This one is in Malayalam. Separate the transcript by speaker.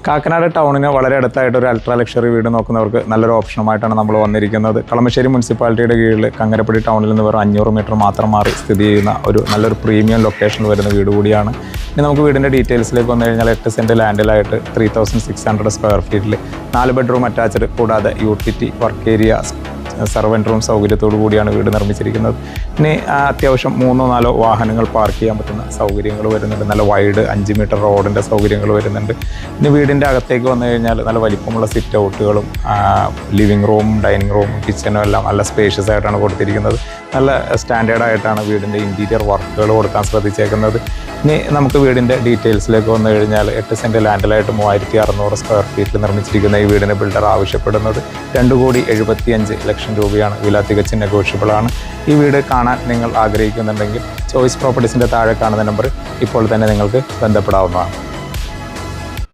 Speaker 1: കാക്കനാട് ടൗണിന് വളരെ അടുത്തായിട്ട് ഒരു അൾട്രാ ലക്ഷറി വീട് നോക്കുന്നവർക്ക് നല്ലൊരു ഓപ്ഷനുമായിട്ടാണ് നമ്മൾ വന്നിരിക്കുന്നത്. കളമശ്ശേരി മുനിസിപ്പാലിറ്റിയുടെ കീഴിൽ കങ്ങരപ്പടി ടൗണിൽ നിന്ന് വെറും 500 മീറ്റർ മാത്രം മാറി സ്ഥിതി ചെയ്യുന്ന നല്ലൊരു പ്രീമിയം ലൊക്കേഷനിൽ വരുന്ന വീട് കൂടിയാണ്. ഇനി നമുക്ക് വീടിൻ്റെ ഡീറ്റെയിൽസിലേക്ക് വന്നു കഴിഞ്ഞാൽ 8 സെൻറ്റ് ലാൻഡിലായിട്ട് 3600 സ്ക്വയർ ഫീറ്റിൽ 4 ബെഡ്റൂം അറ്റാച്ച്ഡ്, കൂടാതെ utility, work area, servant room സൗകര്യത്തോടു കൂടിയാണ് വീട് നിർമ്മിച്ചിരിക്കുന്നത്. ഇനി അത്യാവശ്യം 3-4 വാഹനങ്ങൾ പാർക്ക് ചെയ്യാൻ പറ്റുന്ന സൗകര്യങ്ങൾ വരുന്നുണ്ട്. നല്ല വൈഡ് 5 മീറ്റർ റോഡിൻ്റെ സൗകര്യങ്ങൾ വരുന്നുണ്ട്. ഇനി വീടിൻ്റെ അകത്തേക്ക് വന്നു കഴിഞ്ഞാൽ നല്ല വലിപ്പമുള്ള സിറ്റ് ഔട്ടുകളും ലിവിങ് റൂമും ഡൈനിങ് റൂമും കിച്ചനും എല്ലാം നല്ല സ്പേഷ്യസ് ആയിട്ടാണ് കൊടുത്തിരിക്കുന്നത്. നല്ല സ്റ്റാൻഡേർഡായിട്ടാണ് വീടിൻ്റെ ഇൻറ്റീരിയർ വർക്കുകൾ കൊടുക്കാൻ ശ്രദ്ധിച്ചേക്കുന്നത്. ഇനി നമുക്ക് വീടിൻ്റെ ഡീറ്റെയിൽസിലേക്ക് വന്നു കഴിഞ്ഞാൽ 8 സെൻറ്റ് ലാൻഡിലായിട്ട് 3600 സ്ക്വയർ ഫീറ്റിൽ നിർമ്മിച്ചിരിക്കുന്ന ഈ വീടിന് ബിൽഡർ ആവശ്യപ്പെടുന്നത് 2,75,00,000 രൂപയാണ്. വില തികച്ചും നെഗോഷ്യബിളാണ്. ഈ വീട് കാണാൻ നിങ്ങൾ ആഗ്രഹിക്കുന്നുണ്ടെങ്കിൽ ചോയ്സ് പ്രോപ്പർട്ടീസിൻ്റെ താഴെ കാണുന്ന നമ്പർ ഇപ്പോൾ തന്നെ നിങ്ങൾക്ക് ബന്ധപ്പെടാവുന്നതാണ്.